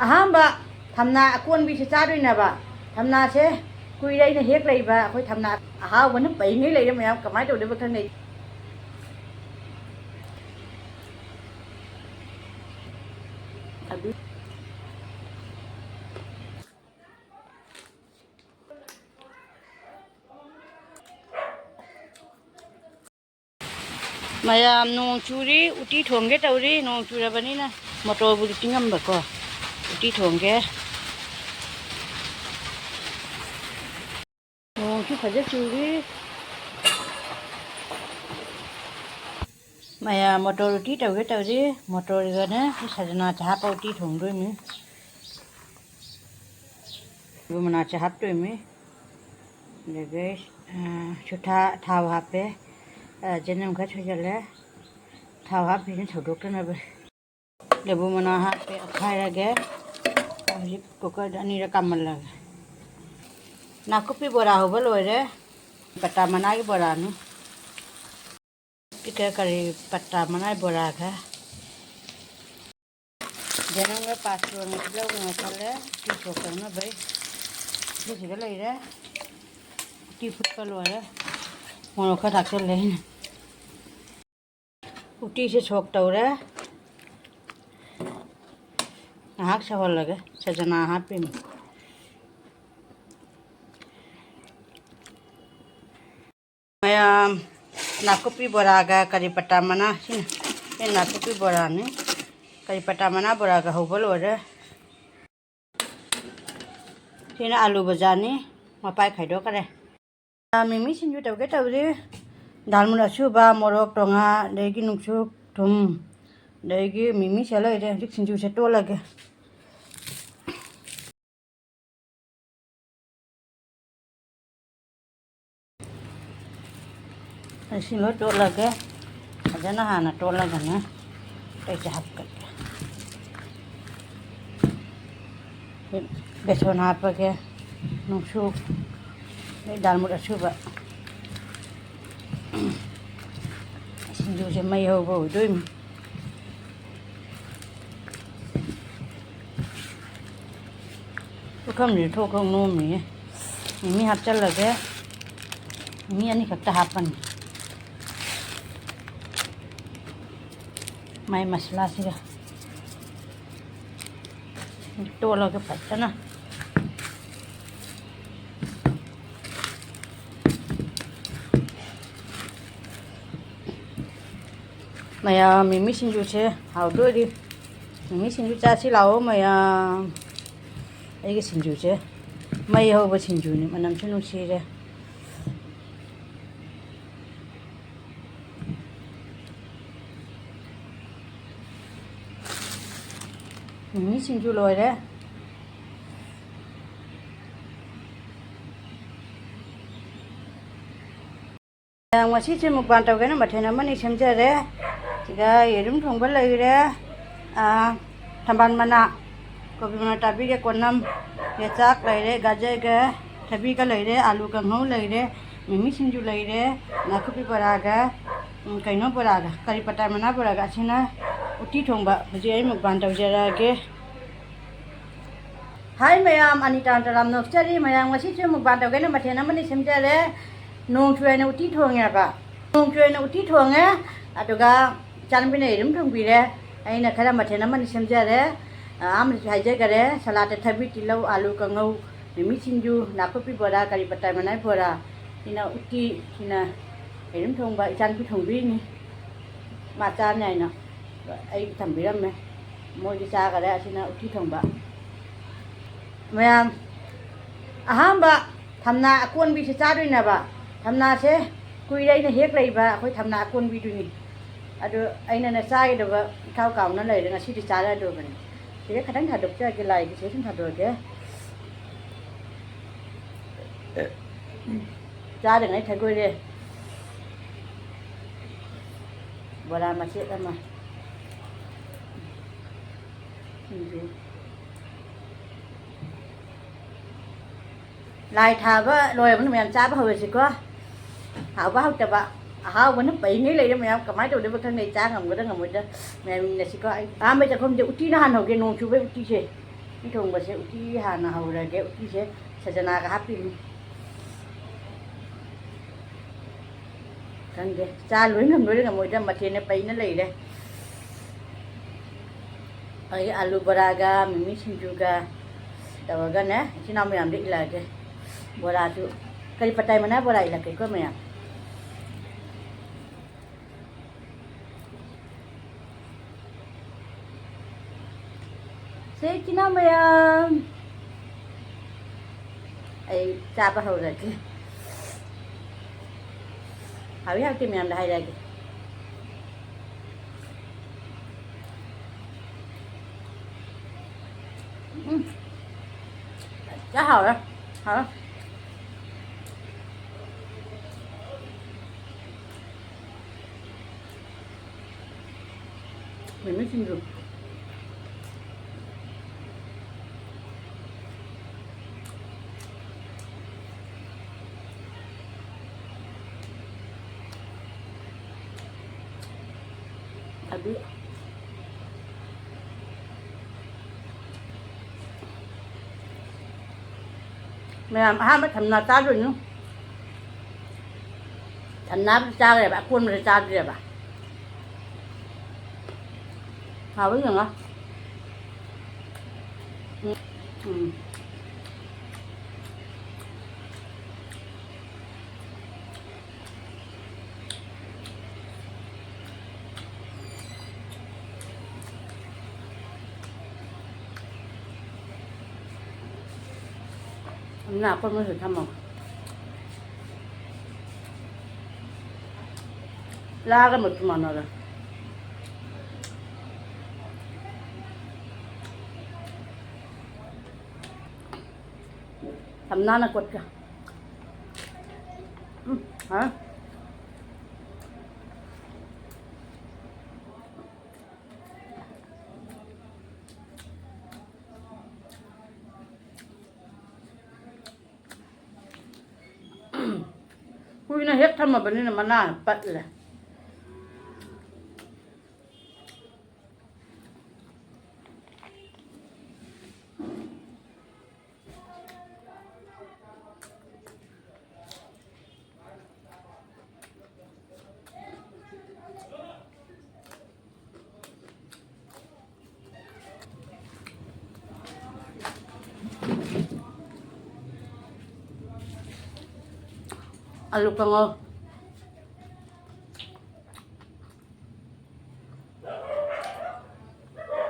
ꯑꯍꯥꯟꯕ ꯊꯝꯅꯥ ꯑꯀꯣꯟꯕꯤꯁꯦ ꯆꯥꯗꯣꯏꯅꯦꯕ ꯊꯝꯅꯥꯁꯦ ꯀꯨꯏꯔꯦ ꯑꯩꯅ ꯍꯦꯛ ꯂꯩꯕ ꯑꯩꯈꯣꯏ ꯊꯝꯅꯥ ꯑꯍꯥꯎꯕꯅ ꯄꯩꯉꯩ ꯂꯩꯔꯦ ꯃꯌꯥꯝ ꯀꯃꯥꯏꯅ ꯇꯧꯗꯣꯏꯕ ꯈꯪꯗꯦ ꯃꯌꯥꯝ ꯅꯣꯡ ꯆꯨꯔꯤ ꯎꯇꯤ ꯊꯣꯡꯒꯦ ꯇꯧꯔꯤ ꯅꯣꯡ ꯆꯨꯔꯕꯅꯤꯅ ꯃꯣꯇꯣꯔꯕꯨꯗꯤ ꯇꯤꯡꯉꯝꯕꯀꯣ ꯎꯇꯤ ꯊꯣꯡꯒꯦ ꯅꯣꯡꯁꯨ ꯐꯖ ꯆꯨꯔꯤ ꯃꯌꯥꯝ ꯃꯣꯇꯣꯔ ꯎꯇꯤ ꯇꯧꯒꯦ ꯇꯧꯔꯤ ꯃꯣꯇꯣꯔꯒꯅꯦ ꯁꯖꯅꯥꯁꯦ ꯍꯥꯞꯄ ꯎꯇꯤ ꯊꯣꯡꯗꯣꯏꯅꯤ ꯑꯗꯨ ꯃꯅꯥꯁꯦ ꯍꯥꯞꯇꯣꯏꯅꯤ ꯑꯗꯒꯤ ꯊꯥꯎ ꯍꯥꯞꯄꯦ ꯆꯦꯅꯝ ꯈꯔ ꯁꯣꯏꯖꯜꯂꯦ ꯊꯥꯎ ꯍꯥꯞꯄꯤꯁꯤꯅ ꯁꯧꯗꯣꯛꯇꯅꯕ ꯂꯦꯕꯨ ꯃꯅꯥ ꯍꯥꯞꯄꯦ ꯑꯣꯠꯈꯥꯏꯔꯒꯦ ꯍꯧꯖꯤꯛ ꯀꯨꯀꯔꯗ ꯑꯅꯤꯔꯛ ꯀꯥꯝꯍꯜꯂꯒꯦ ꯅꯥꯀꯨꯞꯄꯤ ꯕꯣꯔꯥ ꯍꯧꯕ ꯂꯣꯏꯔꯦ ꯄꯇꯥ ꯃꯅꯥꯒꯤ ꯕꯣꯔꯥꯅꯤ ꯀꯔꯤ ꯄꯇꯥ ꯃꯅꯥꯒꯤ ꯕꯣꯔꯥꯒ ꯖꯅꯝꯒ ꯄꯥꯁꯐꯣꯔꯟꯒ ꯇꯤꯜꯍꯧꯒ ꯉꯧꯁꯜꯂꯦ ꯎꯇꯤ ꯁꯣꯛ ꯇꯧꯅꯕꯩ ꯁꯤꯁꯤꯒ ꯂꯩꯔꯦ ꯎꯇꯤ ꯐꯨꯠꯄ ꯂꯣꯏꯔꯦ ꯃꯣꯔꯣꯛ ꯈꯔ ꯊꯥꯛꯆꯜꯂꯦ ꯑꯩꯅ ꯎꯇꯤꯁꯦ ꯁꯣꯛ ꯇꯧꯔꯦ ꯉꯥꯏꯍꯥꯛ ꯁꯧꯍꯜꯂꯒꯦ ꯁꯖꯅꯥ ꯍꯥꯞꯄꯤꯅꯤ ꯃꯌꯥꯝ ꯅꯥꯀꯨꯞꯄꯤ ꯕꯣꯔꯥꯒ ꯀꯔꯤ ꯄꯇꯥ ꯃꯅꯥ ꯁꯤꯅ ꯅꯥꯀꯨꯞꯄꯤ ꯕꯣꯔꯥꯅꯤ ꯀꯔꯤ ꯄꯇꯥ ꯃꯅꯥ ꯕꯣꯔꯥꯒ ꯍꯧꯕ ꯂꯣꯏꯔꯦ ꯁꯤꯅ ꯑꯂꯨ ꯕꯖꯥꯔꯅꯤ ꯃꯄꯥꯏ ꯈꯥꯏꯗꯣꯛꯈ꯭ꯔꯦ ꯃꯤꯃꯤ ꯁꯤꯡꯖꯨ ꯇꯧꯒꯦ ꯇꯧꯔꯤ ꯗꯥꯜꯃꯨꯠ ꯑꯁꯨꯕ ꯃꯣꯔꯣꯛ ꯇꯣꯉꯥ ꯑꯗꯒꯤ ꯅꯨꯡꯁꯨꯛ ꯊꯨꯝ ꯑꯗꯒꯤ ꯃꯤꯃꯤ ꯁꯦ ꯂꯩꯔꯦ ꯍꯧꯖꯤꯛ ꯁꯤꯡꯖꯨꯁꯦ ꯇꯣꯠꯂꯒꯦ ꯑꯁꯤ ꯂꯣꯏ ꯇꯣꯠꯂꯒꯦ ꯐꯖꯅ ꯍꯥꯟꯅ ꯇꯣꯠꯂꯒꯅꯦ ꯑꯇꯩꯁꯦ ꯍꯥꯞꯀꯠꯀꯦ ꯕꯦꯁꯣꯟ ꯍꯥꯞꯄꯒꯦ ꯅꯨꯡꯁꯨꯛ ꯑꯗꯩ ꯗꯥꯜꯃꯨꯠ ꯑꯁꯨꯕ ꯁꯤꯡꯖꯨꯁꯦ ꯃꯩ ꯍꯧꯕ ꯑꯣꯏꯗꯣꯏꯅꯤ ꯄꯨꯈꯝꯁꯦ ꯊꯣꯛ ꯊꯣꯛ ꯅꯣꯝꯃꯤꯌꯦ ꯃꯤꯃꯤ ꯍꯥꯞꯆꯜꯂꯒꯦ ꯃꯤꯃꯤ ꯑꯅꯤꯈꯛꯇ ꯍꯥꯞꯄꯅꯤ ꯃꯥꯏ ꯃꯁꯂꯥꯁꯤꯒ ꯇꯣꯠꯂꯒ ꯐꯖꯅ ꯃꯌꯥꯝ ꯃꯤꯃꯤ ꯁꯤꯡꯖꯨꯁꯦ ꯍꯥꯎꯗꯣꯔꯤ ꯃꯤꯃꯤ ꯁꯤꯡꯖꯨ ꯆꯥꯁꯤ ꯂꯥꯛꯑꯣ ꯃꯌꯥꯝ ꯑꯩꯒꯤ ꯁꯤꯡꯖꯨꯁꯦ ꯃꯩ ꯍꯧꯕ ꯁꯤꯡꯖꯨꯅꯤ ꯃꯅꯝꯁꯨ ꯅꯨꯡꯁꯤꯔꯦ ꯃꯤꯃꯤ ꯁꯤꯡꯖꯨ ꯂꯣꯏꯔꯦ ꯉꯁꯤꯁꯦ ꯃꯨꯛꯕꯥꯡ ꯇꯧꯒꯦꯅ ꯃꯊꯦꯜ ꯑꯃꯅꯤ ꯁꯦꯝꯖꯔꯦ ꯁꯤꯗ ꯌꯦꯔꯨꯝ ꯊꯣꯡꯕ ꯂꯩꯔꯦ ꯊꯝꯕꯥꯜ ꯃꯅꯥ ꯀꯣꯕꯤ ꯃꯅꯥ ꯇꯥꯕꯤꯒ ꯀꯣꯟꯅꯝ ꯌꯦꯆꯥꯛ ꯂꯩꯔꯦ ꯒꯥꯖꯔꯒ ꯊꯕꯤꯒ ꯂꯩꯔꯦ ꯑꯂꯨ ꯀꯥꯡꯍꯧ ꯂꯩꯔꯦ ꯃꯤꯃꯤ ꯁꯤꯡꯖꯨ ꯂꯩꯔꯦ ꯅꯥꯀꯨꯞꯄꯤ ꯕꯣꯔꯥꯒ ꯀꯩꯅꯣ ꯕꯣꯔꯥꯒ ꯀꯔꯤ ꯄꯇꯥ ꯃꯅꯥ ꯕꯣꯔꯥꯒ ꯑꯁꯤꯅ ꯎꯇꯤ ꯊꯣꯡꯕ ꯍꯧꯖꯤꯛ ꯑꯩ ꯃꯨꯛꯕꯥꯡ ꯇꯧꯖꯔꯛꯑꯒꯦ ꯍꯥꯏ ꯃꯌꯥꯝ ꯑꯅꯤꯇꯥ ꯇꯔꯥꯝ ꯅꯣꯛꯆꯔꯤ ꯃꯌꯥꯝ ꯉꯁꯤꯁꯨ ꯃꯨꯛꯕꯥꯡ ꯇꯧꯒꯦꯅ ꯃꯊꯦꯜ ꯑꯃꯅꯤ ꯁꯦꯝꯖꯔꯦ ꯅꯣꯡ ꯆꯨꯏꯅ ꯎꯇꯤ ꯊꯣꯡꯉꯦꯕ ꯅꯣꯡ ꯆꯨꯏꯅ ꯎꯇꯤ ꯊꯣꯡꯉꯦ ꯑꯗꯨꯒ ꯏꯆꯥꯅꯨꯄꯤꯅ ꯌꯦꯔꯨꯝ ꯊꯣꯡꯕꯤꯔꯦ ꯑꯩꯅ ꯈꯔ ꯃꯊꯦꯜ ꯑꯃꯅꯤ ꯁꯦꯝꯖꯔꯦ ꯑꯃꯁꯨ ꯍꯥꯏꯖꯈꯔꯦ ꯁꯂꯥꯠꯇ ꯊꯕꯤ ꯇꯤꯜꯍꯧ ꯑꯂꯨ ꯀꯥꯡꯉꯧ ꯃꯤꯃꯤ ꯁꯤꯡꯖꯨ ꯅꯥꯀꯨꯞꯄꯤ ꯕꯣꯔꯥ ꯀꯔꯤ ꯄꯇꯥ ꯃꯅꯥ ꯕꯣꯔꯥ ꯁꯤꯅ ꯎꯇꯤ ꯁꯤꯅ ꯌꯦꯔꯨꯝ ꯊꯣꯡꯕ ꯏꯆꯥꯅꯨꯄꯤ ꯊꯣꯡꯕꯤꯔꯤꯅꯤ ꯃꯥ ꯆꯥꯅꯤ ꯍꯥꯏꯅ ꯑꯩ ꯊꯝꯕꯤꯔꯝꯃꯦ ꯃꯣꯏꯗꯤ ꯆꯥꯈꯔꯦ ꯑꯁꯤꯅ ꯎꯇꯤ ꯊꯣꯡꯕ ꯃꯌꯥꯝ ꯑꯍꯥꯟꯕ ꯊꯝꯅꯥ ꯑꯀꯣꯟꯕꯤꯁꯦ ꯆꯥꯗꯣꯏꯅꯦꯕ ꯊꯝꯅꯥꯁꯦ ꯀꯨꯏꯔꯦ ꯑꯩꯅ ꯍꯦꯛ ꯂꯩꯕ ꯑꯩꯈꯣꯏ ꯊꯝꯅꯥ ꯑꯀꯣꯟꯕꯤꯗꯨꯅꯤ ꯑꯗꯨ ꯑꯩꯅꯅꯦ ꯆꯥꯒꯗꯕ ꯏꯀꯥꯎ ꯀꯥꯎꯅ ꯂꯩꯔꯦ ꯉꯁꯤꯗꯤ ꯆꯥꯔꯗꯧꯕꯅꯤ ꯁꯤꯗ ꯈꯤꯇꯪ ꯊꯥꯗꯣꯛꯆꯔꯒꯦ ꯂꯥꯏꯒꯤ ꯁꯤꯗ ꯁꯨꯝ ꯊꯥꯗꯣꯛꯑꯒꯦ ꯆꯥꯗꯉꯩ ꯊꯒꯣꯏꯔꯦ ꯕꯣꯔꯥ ꯃꯆꯦꯠ ꯑꯃ ꯁꯤꯡꯖꯨ ꯂꯥꯏ ꯊꯥꯕ ꯂꯣꯏꯔꯕꯅ ꯃꯌꯥꯝ ꯆꯥꯕ ꯍꯧꯔꯁꯤꯀꯣ ꯍꯥꯎꯕ ꯍꯥꯎꯇꯕ ꯑꯍꯥꯎꯕꯅ ꯄꯩꯉꯩ ꯂꯩꯔꯦ ꯃꯌꯥꯝ ꯀꯃꯥꯏꯅ ꯇꯧꯗꯣꯏꯕ ꯈꯪꯗꯦ ꯆꯥ ꯉꯝꯒꯗ꯭ꯔꯥ ꯉꯝꯃꯣꯏꯗ꯭ꯔꯥ ꯃꯌꯥꯝ ꯌꯦꯡꯅꯁꯤꯀꯣ ꯑꯩ ꯑꯍꯥꯟꯕꯩ ꯆꯥꯛꯈꯨꯝꯁꯦ ꯎꯇꯤꯅ ꯍꯥꯟꯅ ꯍꯧꯒꯦ ꯅꯣꯡ ꯆꯨꯕꯩ ꯎꯇꯤꯁꯦ ꯎꯇꯤ ꯊꯣꯡꯕꯁꯦ ꯎꯇꯤ ꯍꯥꯟꯅ ꯍꯧꯔꯒꯦ ꯎꯇꯤꯁꯦ ꯁꯖꯅꯥꯒ ꯍꯥꯞꯄꯤꯅꯤ ꯈꯪꯗꯦ ꯆꯥ ꯂꯣꯏ ꯉꯝꯗꯣꯏꯔ ꯉꯝꯃꯣꯏꯗ꯭ꯔꯥ ꯃꯊꯦꯜꯅ ꯄꯩꯅ ꯂꯩꯔꯦ ꯑꯩ ꯑꯂꯨ ꯕꯣꯔꯥꯒ ꯃꯤꯃꯤ ꯁꯤꯡꯖꯨꯒ ꯇꯧꯔꯒꯅꯦ ꯏꯆꯤꯟ ꯏꯅꯥꯎ ꯃꯌꯥꯝꯗ ꯏꯜꯂꯛꯑꯒꯦ ꯕꯣꯔꯥꯁꯨ ꯀꯔꯤ ꯄꯇꯥꯏ ꯃꯅꯥ ꯕꯣꯔꯥ ꯏꯜꯂꯛꯀꯦꯀꯣ ꯃꯌꯥꯝ ꯁꯦ ꯏꯆꯤꯟ ꯏꯅꯥꯎ ꯃꯌꯥꯝ ꯑꯩ ꯆꯥꯕ ꯍꯧꯔꯒꯦ ꯍꯥꯎꯏ ꯍꯥꯎꯇꯦ ꯃꯌꯥꯝꯗ ꯍꯥꯏꯔꯛꯑꯒꯦ chả hầu đó hả mình mới xin được à biết mày làm hai mấy thằng nào ta rồi nữa thằng nào cha rồi bà quân rồi cha rồi bà hào với nhường á ừ. Nào con mới thử thăm không la cái một món nào rồi thầm non là quật kìa hả Ui nó hết thăm mà bên này là mà na bật rồi alu kango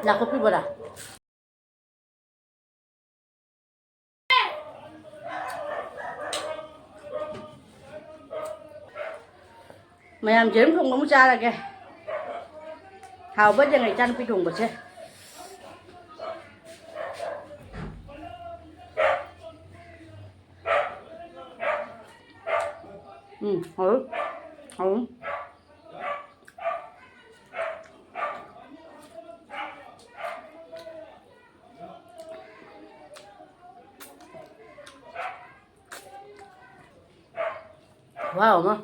là kopi bora mày làm chém không có cha là kìa hào bớt cho ngày chăn phi trùng bớt chứ hử hử wow mà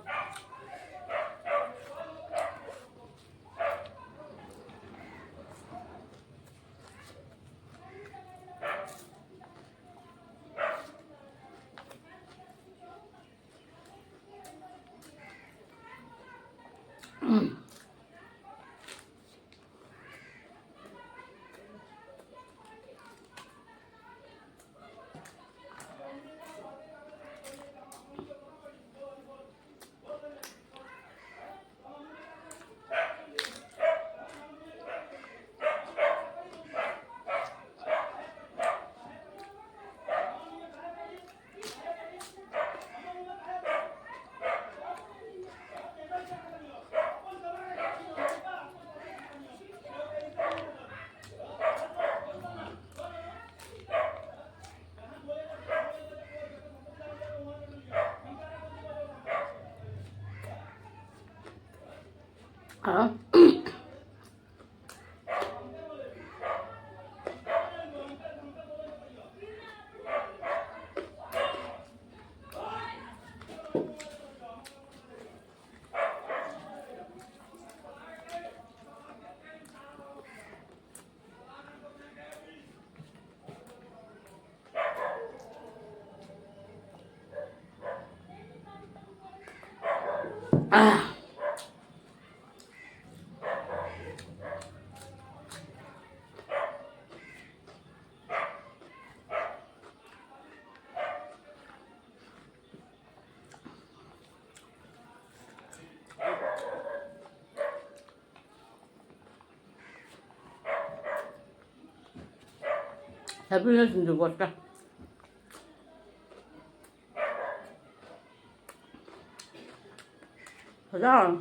hả 아. 배불러 죽었다. 보자.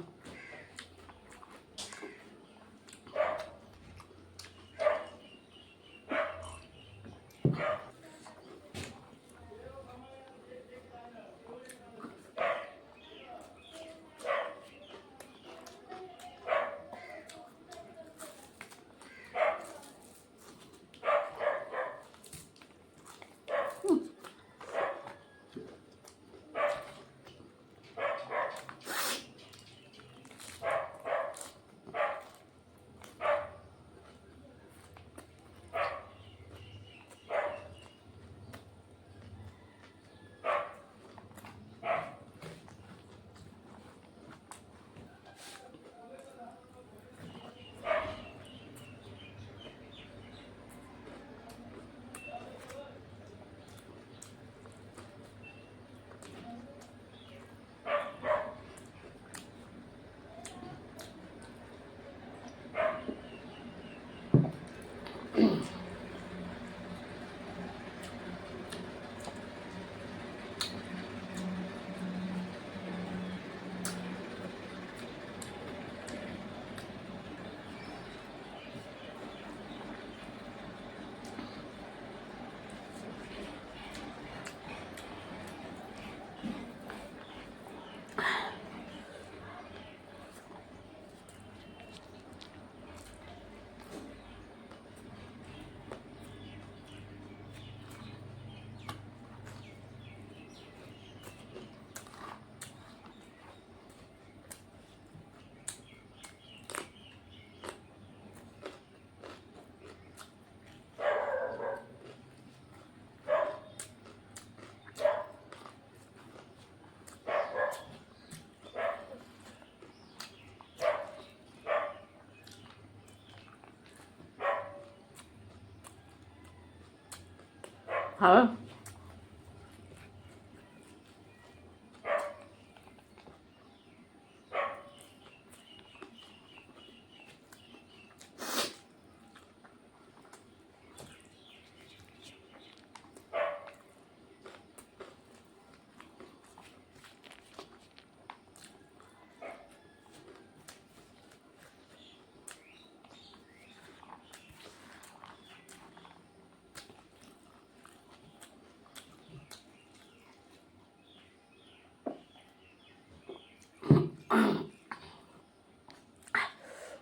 hả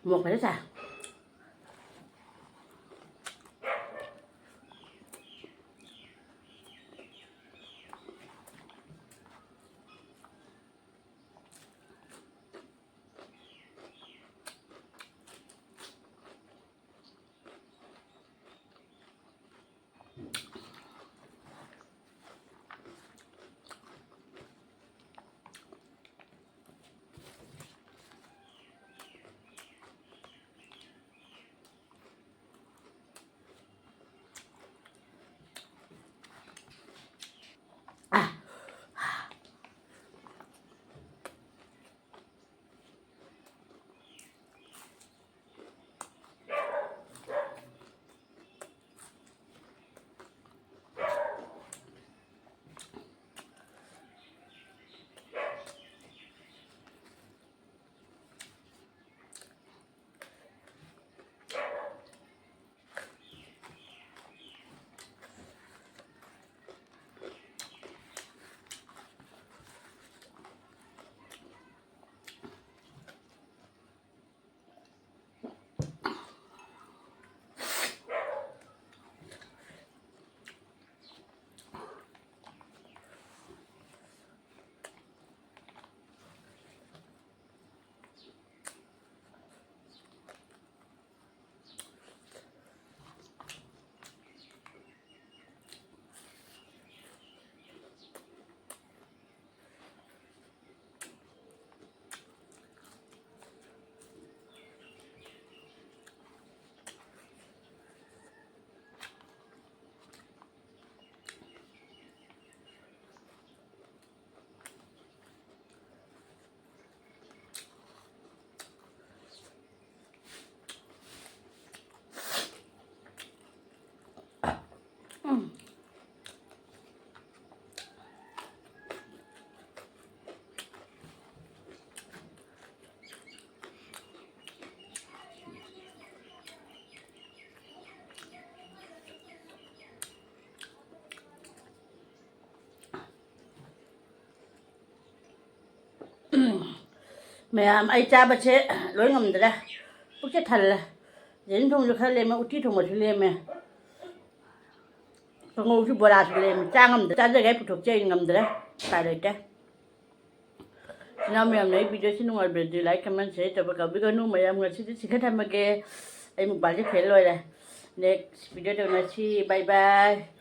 một cái sao mẹ ai cha bà chế lối ngầm rồi đấy bức chết thần là đến thùng cho khai lên mà uti thùng một lên mẹ còn ngô Chubada lên cha ngầm cha giờ cái thuộc chơi ngầm rồi đấy tại đây chứ nào mẹ em lấy video xin ngồi bên dưới like comment share cho các bạn biết nung mẹ em ngồi xin khách tham gia cái em một bài viết rồi này next video đâu nói chi bye bye